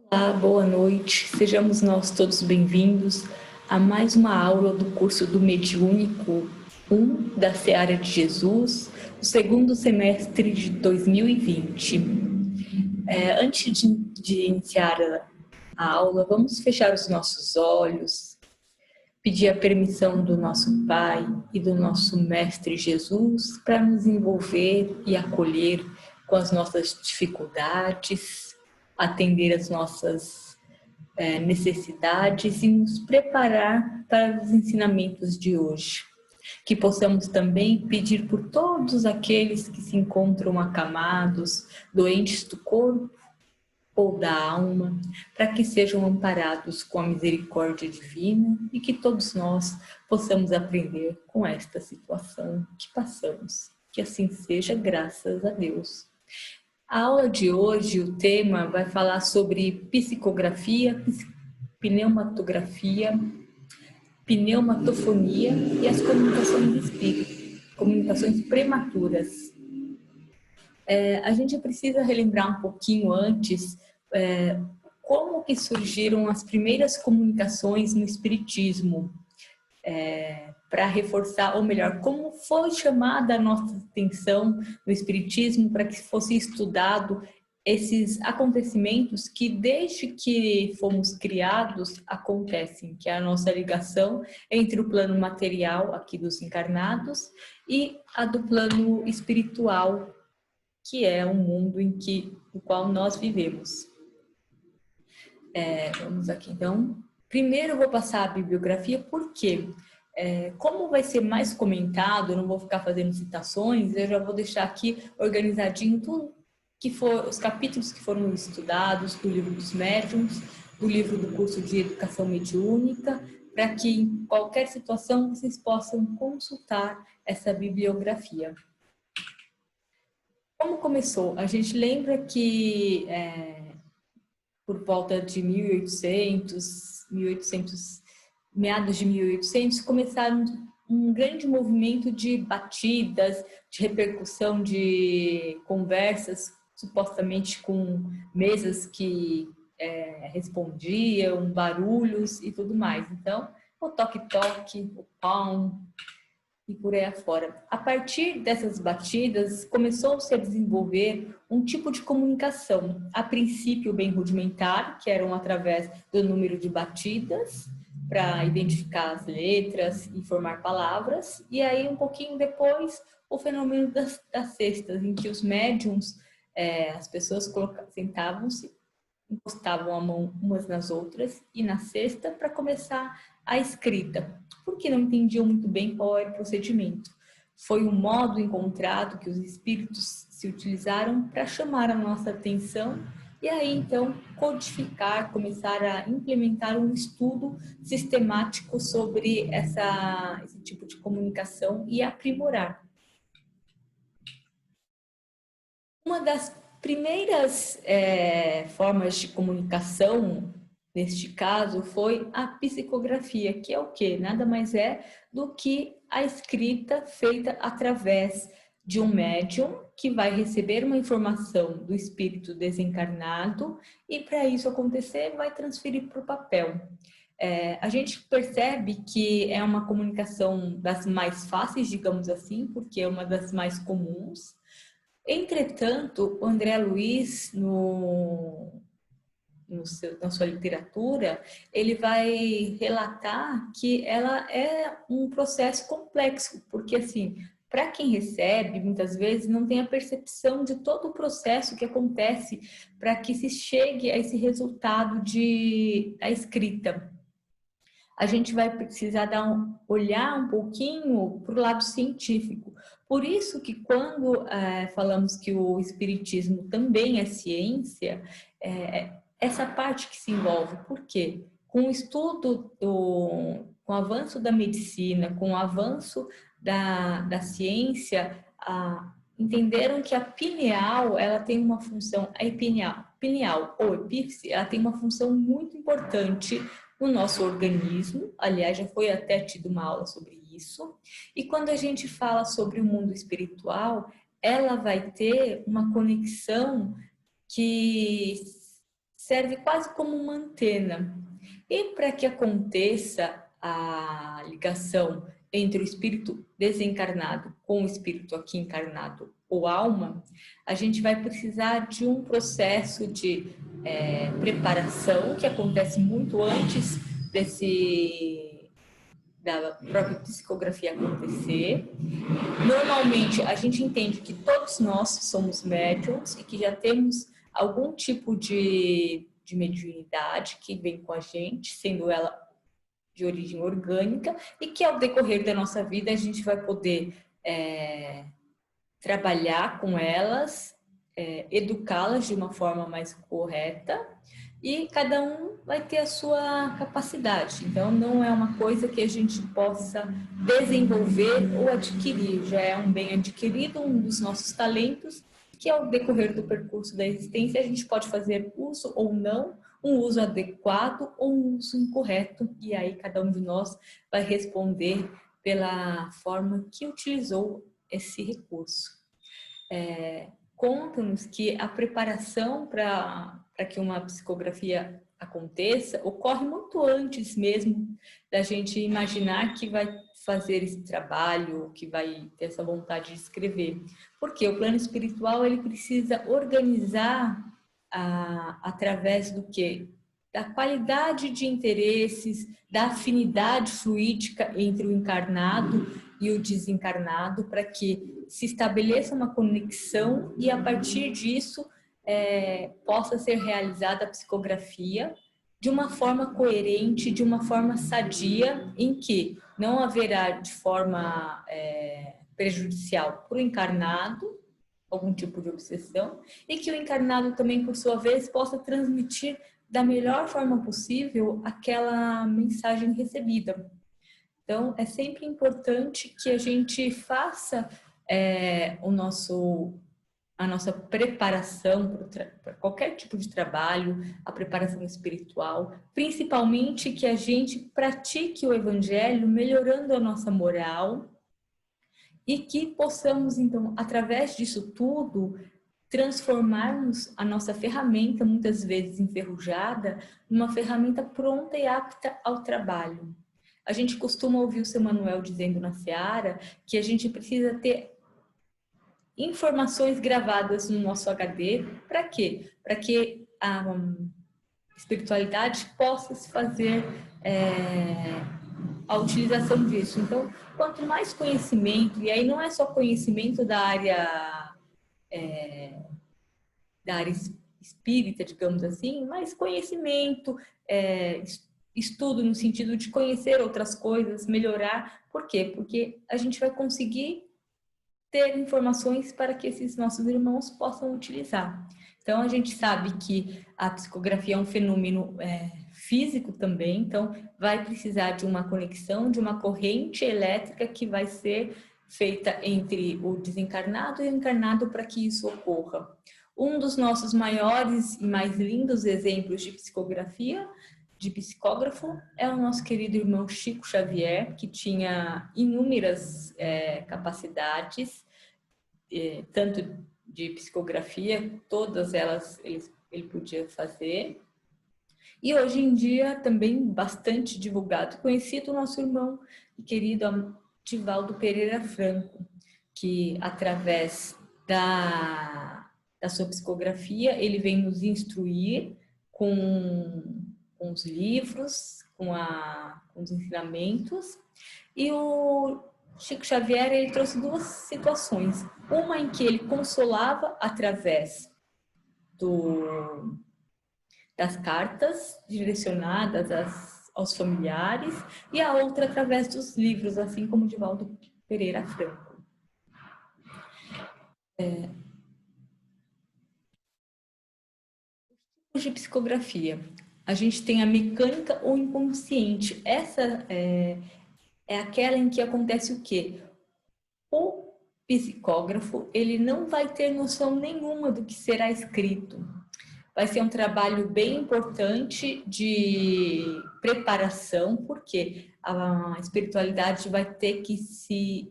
Olá, boa noite. Sejamos nós todos bem-vindos a mais uma aula do curso do Mediúnico 1 da Seara de Jesus, o segundo semestre de 2020. Antes de iniciar a aula, vamos fechar os nossos olhos, pedir a permissão do nosso Pai e do nosso Mestre Jesus para nos envolver e acolher com as nossas dificuldades, atender as nossas necessidades e nos preparar para os ensinamentos de hoje. Que possamos também pedir por todos aqueles que se encontram acamados, doentes do corpo ou da alma, para que sejam amparados com a misericórdia divina e que todos nós possamos aprender com esta situação que passamos. Que assim seja, graças a Deus. A aula de hoje, o tema vai falar sobre psicografia, pneumatografia, pneumatofonia e as comunicações de espírito, comunicações prematuras. A gente precisa relembrar um pouquinho antes como que surgiram as primeiras comunicações no espiritismo, para reforçar, ou melhor, como foi chamada a nossa atenção no espiritismo para que fosse estudado esses acontecimentos que desde que fomos criados acontecem, que é a nossa ligação entre o plano material aqui dos encarnados e a do plano espiritual, que é o mundo no qual nós vivemos. Vamos aqui então. Primeiro eu vou passar a bibliografia, porque como vai ser mais comentado, eu não vou ficar fazendo citações, eu já vou deixar aqui organizadinho tudo que for, os capítulos que foram estudados do livro dos médiuns, do livro do curso de educação mediúnica, para que em qualquer situação vocês possam consultar essa bibliografia. Como começou? A gente lembra que por volta de 1800, meados de 1800, começaram um grande movimento de batidas, de repercussão de conversas, supostamente com mesas que respondiam, barulhos e tudo mais. Então, o toque-toque, o pão e por aí afora. A partir dessas batidas, começou-se a desenvolver um tipo de comunicação, a princípio bem rudimentar, que eram através do número de batidas, para identificar as letras e formar palavras, e aí um pouquinho depois o fenômeno das cestas, em que os médiums, as pessoas sentavam-se, encostavam a mão umas nas outras e na cesta para começar a escrita, porque não entendiam muito bem qual era o procedimento. Foi um modo encontrado que os espíritos se utilizaram para chamar a nossa atenção e aí então codificar, começar a implementar um estudo sistemático sobre esse tipo de comunicação e aprimorar. Uma das primeiras formas de comunicação, neste caso, foi a psicografia, que é o quê? Nada mais é do que a escrita feita através de um médium que vai receber uma informação do espírito desencarnado e, para isso acontecer, vai transferir para o papel. A gente percebe que é uma comunicação das mais fáceis, digamos assim, porque é uma das mais comuns. Entretanto, o André Luiz, na sua literatura, ele vai relatar que ela é um processo complexo, porque assim, para quem recebe, muitas vezes não tem a percepção de todo o processo que acontece para que se chegue a esse resultado da escrita. A gente vai precisar olhar um pouquinho para o lado científico. Por isso que quando falamos que o espiritismo também é ciência, essa parte que se envolve, por quê? Com o estudo, com o avanço da medicina, com o avanço da ciência, entenderam que a pineal, ela tem uma função, pineal ou epífise, ela tem uma função muito importante no nosso organismo. Aliás, já foi até tido uma aula sobre isso. E quando a gente fala sobre o mundo espiritual, ela vai ter uma conexão que serve quase como uma antena. E para que aconteça a ligação entre o espírito desencarnado com o espírito aqui encarnado ou alma, a gente vai precisar de um processo de preparação que acontece muito antes da própria psicografia acontecer. Normalmente, a gente entende que todos nós somos médiums e que já temos algum tipo de mediunidade que vem com a gente, sendo ela de origem orgânica, e que ao decorrer da nossa vida a gente vai poder trabalhar com elas, educá-las de uma forma mais correta, e cada um vai ter a sua capacidade. Então, não é uma coisa que a gente possa desenvolver ou adquirir, já é um bem adquirido, um dos nossos talentos, que ao decorrer do percurso da existência a gente pode fazer uso ou não, um uso adequado ou um uso incorreto, e aí cada um de nós vai responder pela forma que utilizou esse recurso. Conta-nos que a preparação para que uma psicografia aconteça ocorre muito antes mesmo da gente imaginar que vai fazer esse trabalho, que vai ter essa vontade de escrever. Porque o plano espiritual ele precisa organizar através do quê? Da qualidade de interesses, da afinidade fluídica entre o encarnado e o desencarnado, para que se estabeleça uma conexão e a partir disso possa ser realizada a psicografia de uma forma coerente, de uma forma sadia, em que não haverá de forma prejudicial para o encarnado algum tipo de obsessão, e que o encarnado também, por sua vez, possa transmitir da melhor forma possível aquela mensagem recebida. Então, é sempre importante que a gente faça a nossa preparação para qualquer tipo de trabalho, a preparação espiritual, principalmente que a gente pratique o Evangelho melhorando a nossa moral e que possamos, então, através disso tudo, transformarmos a nossa ferramenta, muitas vezes enferrujada, numa ferramenta pronta e apta ao trabalho. A gente costuma ouvir o seu Manuel dizendo na Seara que a gente precisa ter informações gravadas no nosso HD. Para quê? Para que a espiritualidade possa se fazer a utilização disso. Então, quanto mais conhecimento, e aí não é só conhecimento da área espírita, digamos assim, mas conhecimento, estudo no sentido de conhecer outras coisas, melhorar. Por quê? Porque a gente vai conseguir ter informações para que esses nossos irmãos possam utilizar. Então, a gente sabe que a psicografia é um fenômeno físico também, então vai precisar de uma conexão, de uma corrente elétrica que vai ser feita entre o desencarnado e o encarnado para que isso ocorra. Um dos nossos maiores e mais lindos exemplos de psicografia, de psicógrafo, é o nosso querido irmão Chico Xavier, que tinha inúmeras capacidades, tanto de psicografia, todas elas ele podia fazer. E hoje em dia também bastante divulgado, conhecido o nosso irmão e querido Divaldo Pereira Franco, que através da sua psicografia ele vem nos instruir com os livros, com os ensinamentos. E o Chico Xavier ele trouxe duas situações. Uma em que ele consolava através das cartas direcionadas aos familiares, e a outra através dos livros, assim como Divaldo Pereira Franco. Tipos de psicografia. A gente tem a mecânica ou inconsciente. Essa é aquela em que acontece o quê? O psicógrafo, ele não vai ter noção nenhuma do que será escrito. Vai ser um trabalho bem importante de preparação, porque a espiritualidade vai ter que se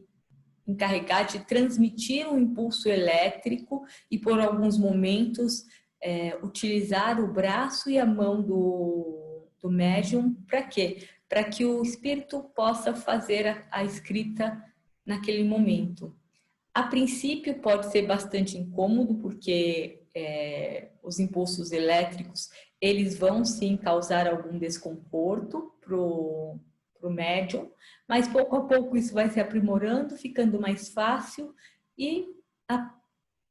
encarregar de transmitir um impulso elétrico e, por alguns momentos, utilizar o braço e a mão do médium para quê? Para que o espírito possa fazer a escrita naquele momento. A princípio pode ser bastante incômodo, porque os impulsos elétricos, eles vão sim causar algum desconforto pro médium, mas pouco a pouco isso vai se aprimorando, ficando mais fácil e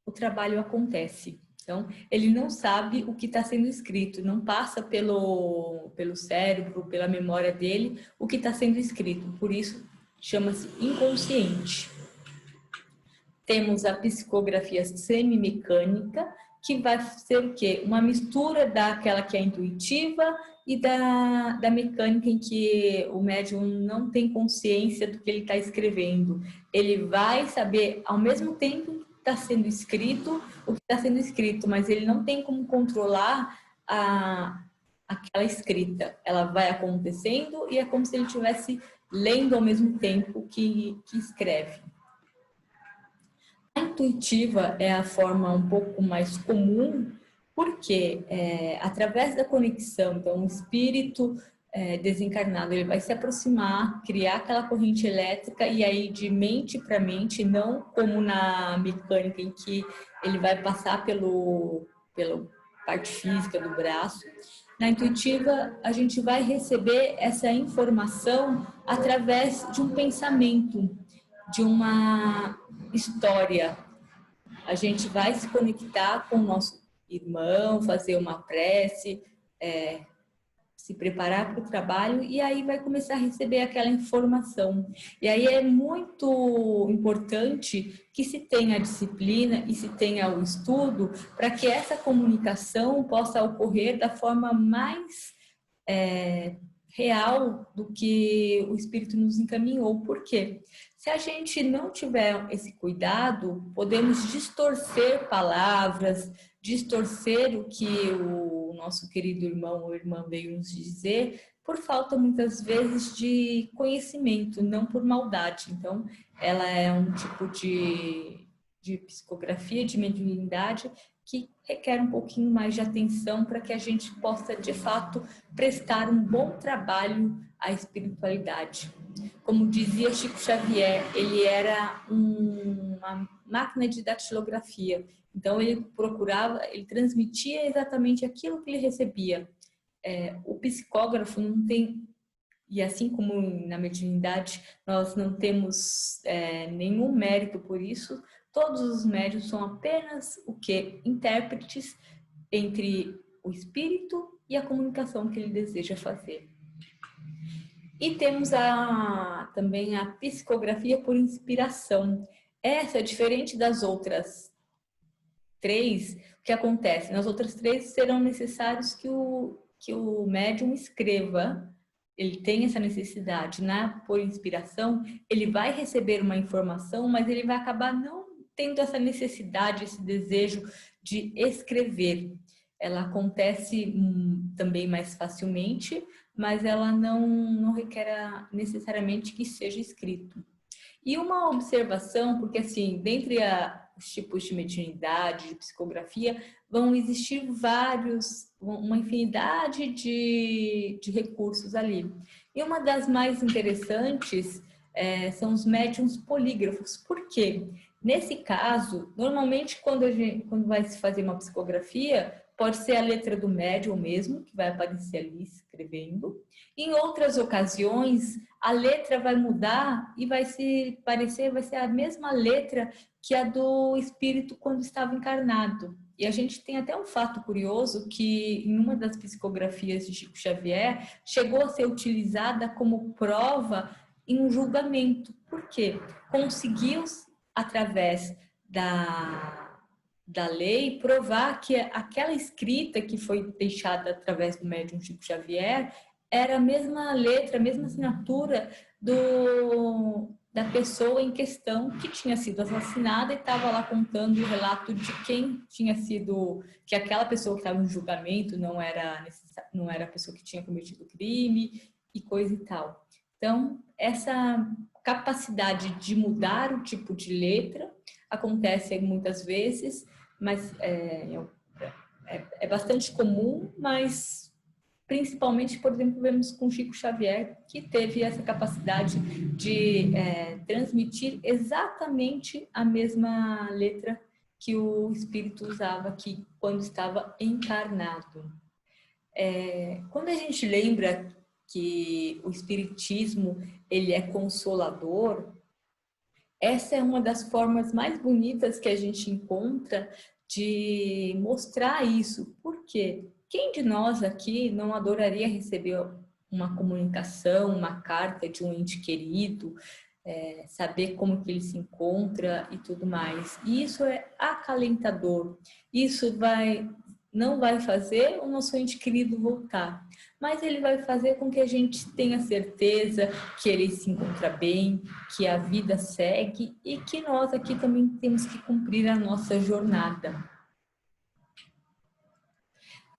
o trabalho acontece. Então, ele não sabe o que está sendo escrito, não passa pelo cérebro, pela memória dele, o que está sendo escrito. Por isso, chama-se inconsciente. Temos a psicografia semimecânica, que vai ser o quê? Uma mistura daquela que é intuitiva e da mecânica, em que o médium não tem consciência do que ele está escrevendo. Ele vai saber, ao mesmo tempo que está sendo escrito, o que está sendo escrito, mas ele não tem como controlar aquela escrita. Ela vai acontecendo e é como se ele estivesse lendo ao mesmo tempo que escreve. A intuitiva é a forma um pouco mais comum, porque através da conexão, então o espírito desencarnado, ele vai se aproximar, criar aquela corrente elétrica, e aí de mente para mente, não como na mecânica, em que ele vai passar pela parte física do braço. Na intuitiva, a gente vai receber essa informação através de um pensamento, de uma história. A gente vai se conectar com o nosso irmão, fazer uma prece, se preparar para o trabalho, e aí vai começar a receber aquela informação. E aí é muito importante que se tenha a disciplina e se tenha o estudo para que essa comunicação possa ocorrer da forma mais real do que o Espírito nos encaminhou. Por quê? Se a gente não tiver esse cuidado, podemos distorcer palavras, distorcer o que o nosso querido irmão ou irmã veio nos dizer, por falta muitas vezes de conhecimento, não por maldade. Então, ela é um tipo de psicografia, de mediunidade, que requer um pouquinho mais de atenção para que a gente possa, de fato, prestar um bom trabalho à espiritualidade. Como dizia Chico Xavier, ele era uma máquina de datilografia. Então, ele procurava, ele transmitia exatamente aquilo que ele recebia. O psicógrafo não tem, e assim como na mediunidade, nós não temos nenhum mérito por isso, todos os médiuns são apenas o quê? Intérpretes entre o espírito e a comunicação que ele deseja fazer. E temos também a psicografia por inspiração. Essa é diferente das outras três. O que acontece? Nas outras três serão necessários que o médium escreva. Ele tem essa necessidade. Por inspiração, ele vai receber uma informação, mas ele vai acabar não tendo essa necessidade, esse desejo de escrever. Ela acontece também mais facilmente, mas ela não requer necessariamente que seja escrito. E uma observação, porque assim, dentre os tipos de mediunidade, de psicografia, vão existir uma infinidade de recursos ali. E uma das mais interessantes são os médiuns polígrafos. Por quê? Nesse caso, normalmente quando vai se fazer uma psicografia, pode ser a letra do médium mesmo, que vai aparecer ali escrevendo. Em outras ocasiões, a letra vai mudar e vai ser a mesma letra que a do espírito quando estava encarnado. E a gente tem até um fato curioso que em uma das psicografias de Chico Xavier chegou a ser utilizada como prova em um julgamento. Por quê? Conseguiu, através da lei, provar que aquela escrita que foi deixada através do médium Chico Xavier era a mesma letra, a mesma assinatura da pessoa em questão que tinha sido assassinada e estava lá contando o relato de quem tinha sido, que aquela pessoa que estava no julgamento não era a pessoa que tinha cometido o crime e coisa e tal. Então, essa capacidade de mudar o tipo de letra acontece muitas vezes, mas é bastante comum, mas principalmente, por exemplo, vemos com Chico Xavier, que teve essa capacidade de transmitir exatamente a mesma letra que o espírito usava aqui quando estava encarnado. Quando a gente lembra que o espiritismo ele é consolador, essa é uma das formas mais bonitas que a gente encontra de mostrar isso. Por quê? Quem de nós aqui não adoraria receber uma comunicação, uma carta de um ente querido, saber como que ele se encontra e tudo mais? E isso é acalentador. Isso não vai fazer o nosso ente querido voltar, mas ele vai fazer com que a gente tenha certeza que ele se encontra bem, que a vida segue e que nós aqui também temos que cumprir a nossa jornada.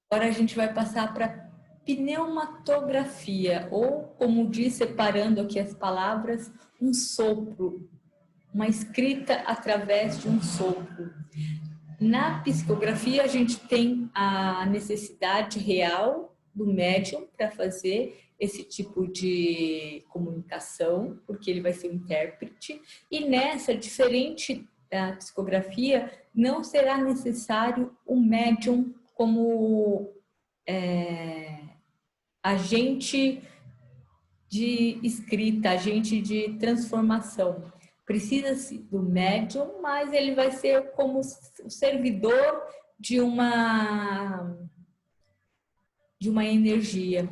Agora a gente vai passar para pneumatografia, ou, como diz, separando aqui as palavras, um sopro, uma escrita através de um sopro. Na psicografia, a gente tem a necessidade real do médium para fazer esse tipo de comunicação, porque ele vai ser o intérprete, e nessa, diferente da psicografia, não será necessário o médium como agente de escrita, agente de transformação. Precisa-se do médium, mas ele vai ser como o servidor de uma energia.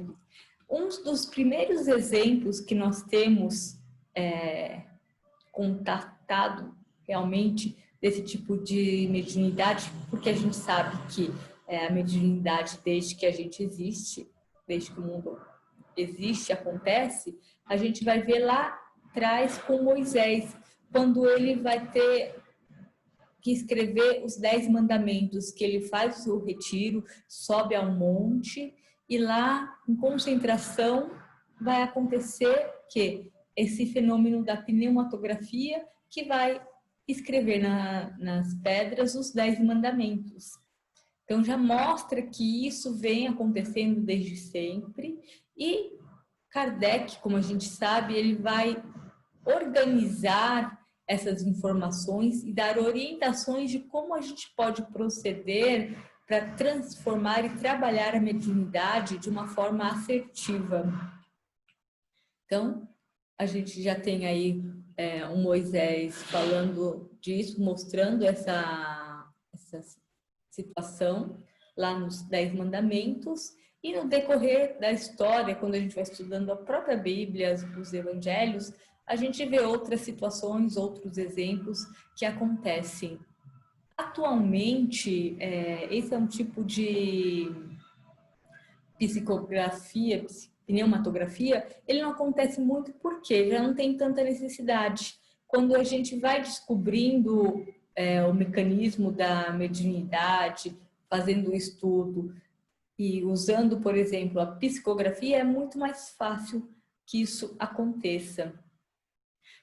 Um dos primeiros exemplos que nós temos contatado realmente desse tipo de mediunidade, porque a gente sabe que a mediunidade, desde que a gente existe, desde que o mundo existe, acontece, a gente vai ver lá atrás com Moisés, quando ele vai ter que escrever os 10 mandamentos, que ele faz o retiro, sobe ao monte e lá, em concentração, vai acontecer que esse fenômeno da pneumatografia que vai escrever nas pedras os 10 mandamentos. Então já mostra que isso vem acontecendo desde sempre e Kardec, como a gente sabe, ele vai organizar essas informações e dar orientações de como a gente pode proceder para transformar e trabalhar a mediunidade de uma forma assertiva. Então, a gente já tem aí um Moisés falando disso, mostrando essa situação lá nos 10 mandamentos, e no decorrer da história, quando a gente vai estudando a própria Bíblia, os evangelhos, a gente vê outras situações, outros exemplos que acontecem. Atualmente, esse é um tipo de psicografia, pneumatografia, ele não acontece muito porque já não tem tanta necessidade. Quando a gente vai descobrindo o mecanismo da mediunidade, fazendo o estudo e usando, por exemplo, a psicografia, é muito mais fácil que isso aconteça.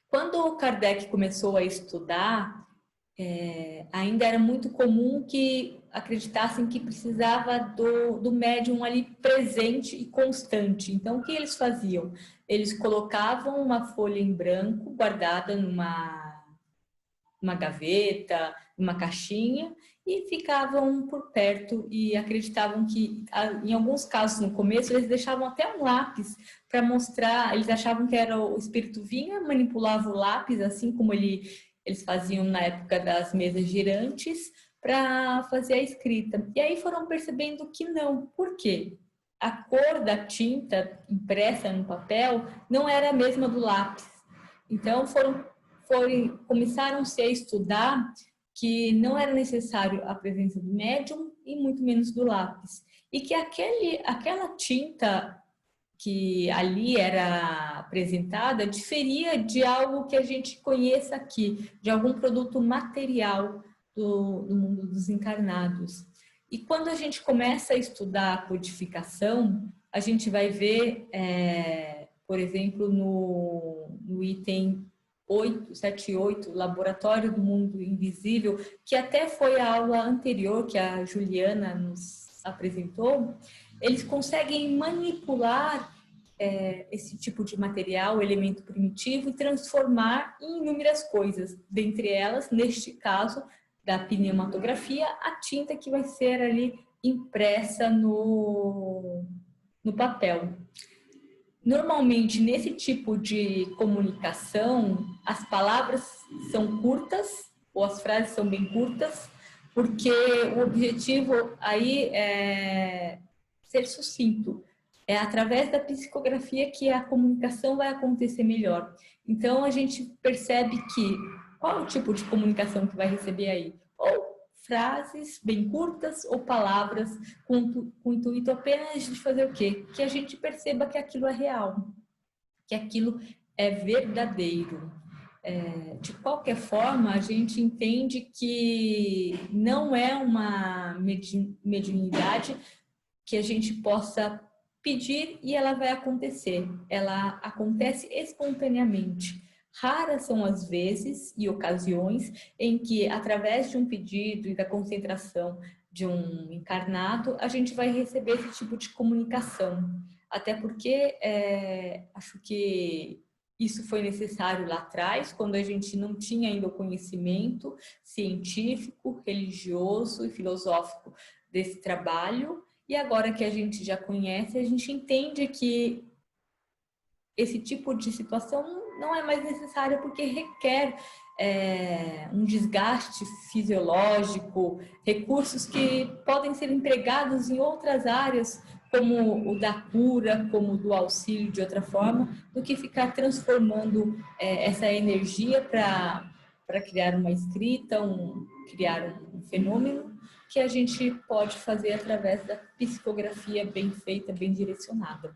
Quando o Kardec começou a estudar, ainda era muito comum que acreditassem que precisava do médium ali presente e constante. Então, o que eles faziam? Eles colocavam uma folha em branco guardada numa gaveta, numa caixinha, e ficavam por perto e acreditavam que, em alguns casos no começo, eles deixavam até um lápis para mostrar, eles achavam que era o espírito vinha, manipulava o lápis, assim como eles faziam na época das mesas girantes, para fazer a escrita. E aí foram percebendo que não. Por quê? A cor da tinta impressa no papel não era a mesma do lápis. Então começaram-se a estudar que não era necessário a presença do médium e muito menos do lápis. E que aquela tinta que ali era apresentada diferia de algo que a gente conheça aqui, de algum produto material do mundo dos encarnados. E quando a gente começa a estudar a codificação, a gente vai ver, por exemplo, no item 78, Laboratório do Mundo Invisível, que até foi a aula anterior que a Juliana nos apresentou, eles conseguem manipular esse tipo de material, elemento primitivo, e transformar em inúmeras coisas. Dentre elas, neste caso, da pneumatografia, a tinta que vai ser ali impressa no papel. Normalmente, nesse tipo de comunicação, as palavras são curtas, ou as frases são bem curtas, porque o objetivo aí é ser sucinto. É através da psicografia que a comunicação vai acontecer melhor. Então, a gente percebe que qual é o tipo de comunicação que vai receber aí? Ou frases bem curtas ou palavras com o intuito apenas de fazer o quê? Que a gente perceba que aquilo é real, que aquilo é verdadeiro. De qualquer forma, a gente entende que não é uma mediunidade que a gente possa pedir e ela vai acontecer. Ela acontece espontaneamente. Raras são as vezes e ocasiões em que, através de um pedido e da concentração de um encarnado, a gente vai receber esse tipo de comunicação. Até porque acho que isso foi necessário lá atrás, quando a gente não tinha ainda o conhecimento científico, religioso e filosófico desse trabalho. E agora que a gente já conhece, a gente entende que esse tipo de situação não é mais necessária porque requer um desgaste fisiológico, recursos que podem ser empregados em outras áreas, como o da cura, como o do auxílio de outra forma, do que ficar transformando essa energia para criar uma escrita, criar um fenômeno que a gente pode fazer através da psicografia bem feita, bem direcionada.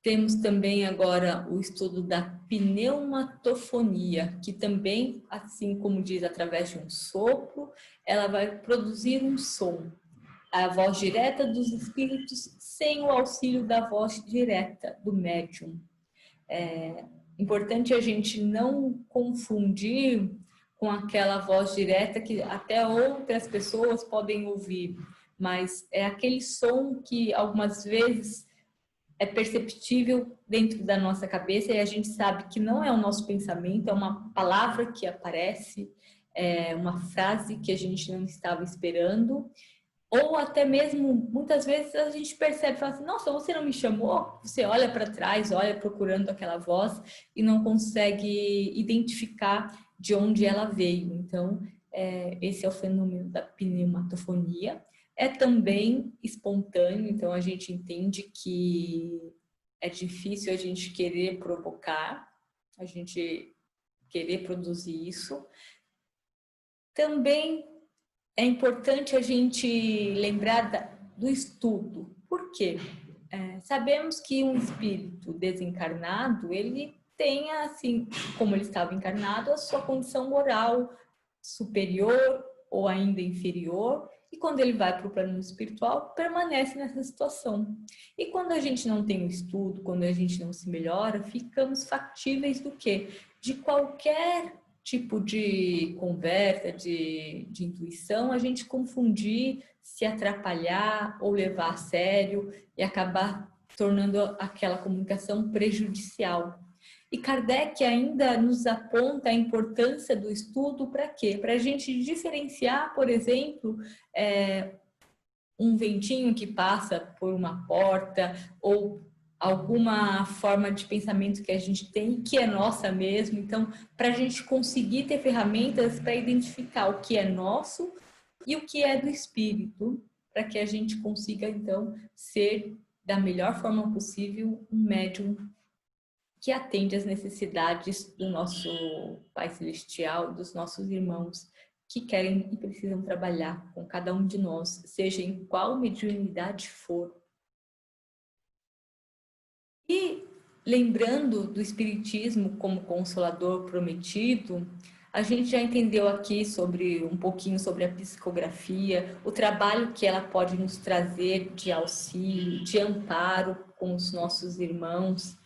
Temos também agora o estudo da pneumatofonia, que também, assim como diz, através de um sopro, ela vai produzir um som. A voz direta dos espíritos sem o auxílio da voz direta do médium. Importante a gente não confundir com aquela voz direta que até outras pessoas podem ouvir, mas é aquele som que algumas vezes é perceptível dentro da nossa cabeça e a gente sabe que não é o nosso pensamento, é uma palavra que aparece, é uma frase que a gente não estava esperando, ou até mesmo, muitas vezes a gente percebe, fala assim, nossa, você não me chamou? Você olha para trás, olha procurando aquela voz e não consegue identificar de onde ela veio. Então, esse é o fenômeno da pneumatofonia. É também espontâneo, então a gente entende que é difícil a gente querer provocar, a gente querer produzir isso. Também é importante a gente lembrar do estudo. Por quê? Sabemos que um espírito desencarnado, ele tem, assim, como ele estava encarnado, a sua condição moral superior ou ainda inferior, e quando ele vai para o plano espiritual, permanece nessa situação. E quando a gente não tem o estudo, quando a gente não se melhora, ficamos factíveis do quê? De qualquer tipo de conversa, de intuição, a gente confundir, se atrapalhar ou levar a sério e acabar tornando aquela comunicação prejudicial. E Kardec ainda nos aponta a importância do estudo para quê? Para a gente diferenciar, por exemplo, um ventinho que passa por uma porta ou alguma forma de pensamento que a gente tem, que é nossa mesmo. Então, para a gente conseguir ter ferramentas para identificar o que é nosso e o que é do espírito, para que a gente consiga, então, ser da melhor forma possível um médium que atende às necessidades do nosso Pai Celestial, dos nossos irmãos que querem e precisam trabalhar com cada um de nós, seja em qual mediunidade for. E lembrando do Espiritismo como consolador prometido, a gente já entendeu aqui um pouquinho sobre a psicografia, o trabalho que ela pode nos trazer de auxílio, de amparo com os nossos irmãos,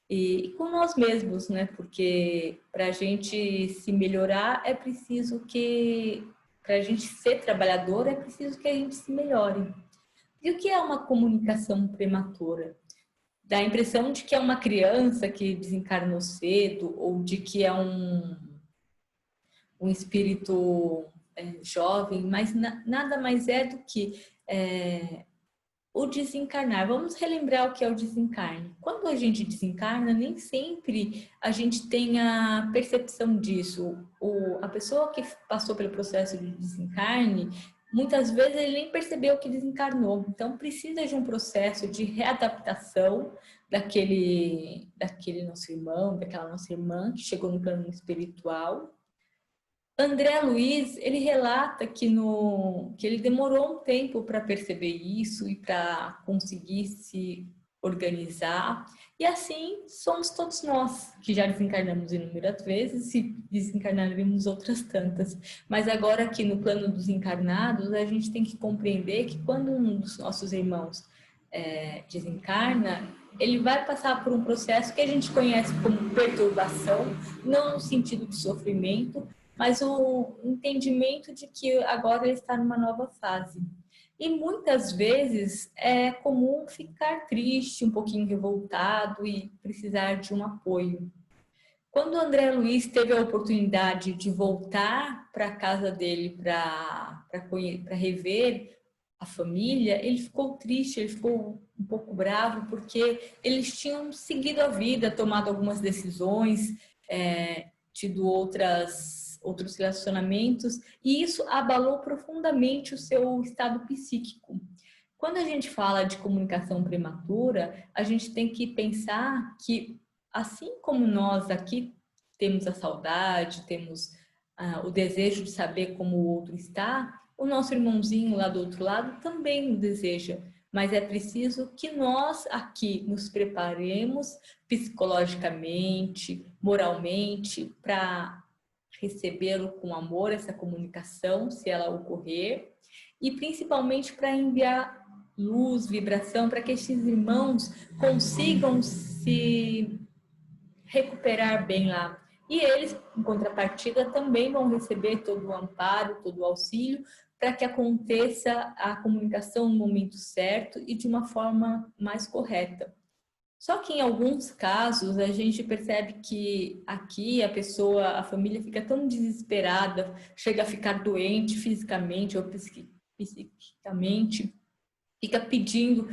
e com nós mesmos, né? Porque para a gente se melhorar é preciso que, para a gente ser trabalhador, é preciso que a gente se melhore. E o que é uma comunicação prematura? Dá a impressão de que é uma criança que desencarnou cedo ou de que é um espírito jovem, mas nada mais é do que o desencarnar. Vamos relembrar o que é o desencarne. Quando a gente desencarna, nem sempre a gente tem a percepção disso. A pessoa que passou pelo processo de desencarne, muitas vezes ele nem percebeu que desencarnou. Então, precisa de um processo de readaptação daquele nosso irmão, daquela nossa irmã que chegou no plano espiritual. André Luiz, ele relata que ele demorou um tempo para perceber isso e para conseguir se organizar. E assim somos todos nós, que já desencarnamos inúmeras vezes e desencarnaremos outras tantas. Mas agora aqui no plano dos encarnados, a gente tem que compreender que quando um dos nossos irmãos desencarna, ele vai passar por um processo que a gente conhece como perturbação, não no sentido de sofrimento, mas o entendimento de que agora ele está numa nova fase. E muitas vezes é comum ficar triste, um pouquinho revoltado e precisar de um apoio. Quando o André Luiz teve a oportunidade de voltar para a casa dele para rever a família, ele ficou triste, ele ficou um pouco bravo, porque eles tinham seguido a vida, tomado algumas decisões, tido outros relacionamentos, e isso abalou profundamente o seu estado psíquico. Quando a gente fala de comunicação prematura, a gente tem que pensar que, assim como nós aqui temos a saudade, temos o desejo de saber como o outro está, o nosso irmãozinho lá do outro lado também o deseja. Mas é preciso que nós aqui nos preparemos psicologicamente, moralmente, para recebê-lo com amor, essa comunicação, se ela ocorrer, e principalmente para enviar luz, vibração, para que esses irmãos consigam se recuperar bem lá. E eles, em contrapartida, também vão receber todo o amparo, todo o auxílio, para que aconteça a comunicação no momento certo e de uma forma mais correta. Só que em alguns casos a gente percebe que aqui a família fica tão desesperada, chega a ficar doente fisicamente ou psiquicamente, fica pedindo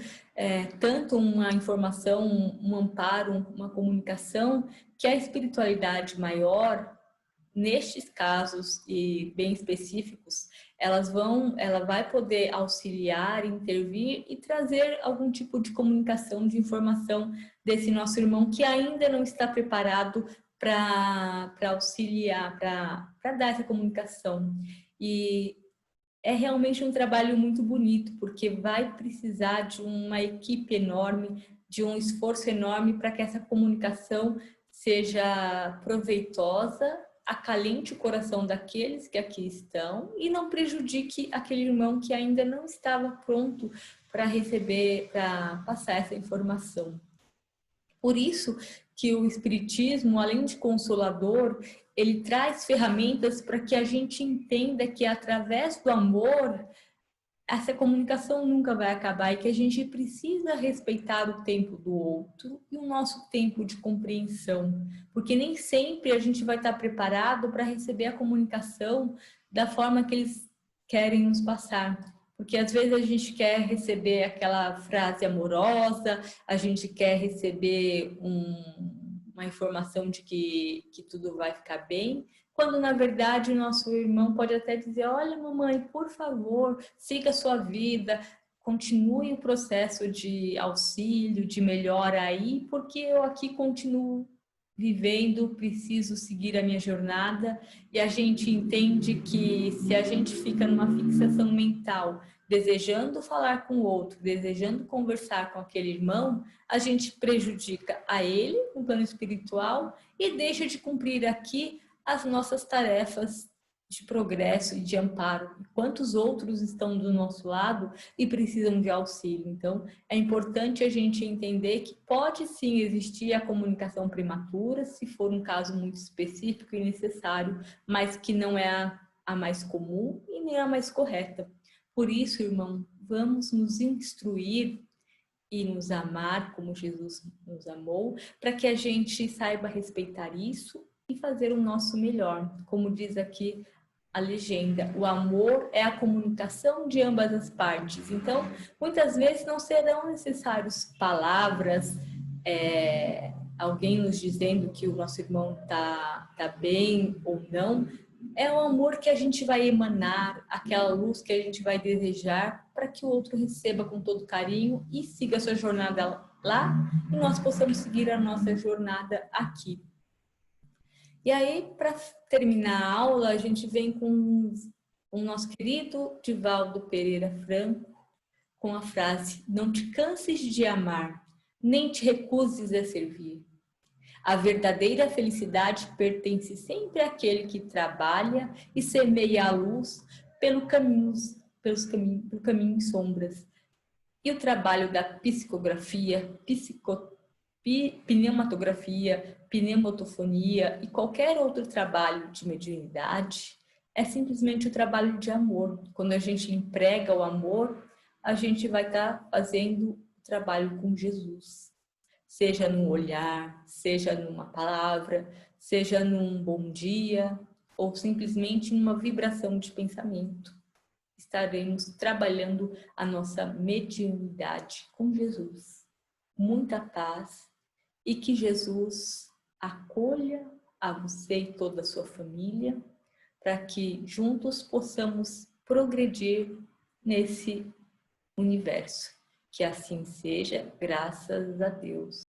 tanto uma informação, um amparo, uma comunicação, que a espiritualidade maior, nestes casos e bem específicos, ela vai poder auxiliar, intervir e trazer algum tipo de comunicação, de informação desse nosso irmão que ainda não está preparado para auxiliar, para dar essa comunicação. E é realmente um trabalho muito bonito, porque vai precisar de uma equipe enorme, de um esforço enorme para que essa comunicação seja proveitosa, acalente o coração daqueles que aqui estão e não prejudique aquele irmão que ainda não estava pronto para receber, para passar essa informação. Por isso que o Espiritismo, além de consolador, ele traz ferramentas para que a gente entenda que através do amor essa comunicação nunca vai acabar e que a gente precisa respeitar o tempo do outro e o nosso tempo de compreensão, porque nem sempre a gente vai estar preparado para receber a comunicação da forma que eles querem nos passar. Porque às vezes a gente quer receber aquela frase amorosa, a gente quer receber uma informação de que tudo vai ficar bem, quando na verdade o nosso irmão pode até dizer: olha, mamãe, por favor, siga a sua vida, continue o processo de auxílio, de melhora aí, porque eu aqui continuo vivendo, preciso seguir a minha jornada. E a gente entende que se a gente fica numa fixação mental, desejando falar com o outro, desejando conversar com aquele irmão, a gente prejudica a ele no plano espiritual e deixa de cumprir aqui as nossas tarefas de progresso e de amparo. Quantos outros estão do nosso lado e precisam de auxílio? Então, é importante a gente entender que pode sim existir a comunicação prematura, se for um caso muito específico e necessário, mas que não é a mais comum e nem a mais correta. Por isso, irmão, vamos nos instruir e nos amar como Jesus nos amou, para que a gente saiba respeitar isso e fazer o nosso melhor. Como diz aqui a legenda, o amor é a comunicação de ambas as partes. Então, muitas vezes não serão necessárias palavras, alguém nos dizendo que o nosso irmão tá bem ou não. É o amor que a gente vai emanar, aquela luz que a gente vai desejar para que o outro receba com todo carinho e siga a sua jornada lá e nós possamos seguir a nossa jornada aqui. E aí, para terminar a aula, a gente vem com o nosso querido Divaldo Pereira Franco, com a frase: não te canses de amar, nem te recuses a servir. A verdadeira felicidade pertence sempre àquele que trabalha e semeia a luz pelo caminho em sombras. E o trabalho da psicografia, pneumatografia, pneumotofonia e qualquer outro trabalho de mediunidade é simplesmente o trabalho de amor. Quando a gente emprega o amor, a gente vai estar fazendo o trabalho com Jesus. Seja num olhar, seja numa palavra, seja num bom dia, ou simplesmente numa vibração de pensamento. Estaremos trabalhando a nossa mediunidade com Jesus. Muita paz e que Jesus acolha a você e toda a sua família, para que juntos possamos progredir nesse universo. Que assim seja, graças a Deus.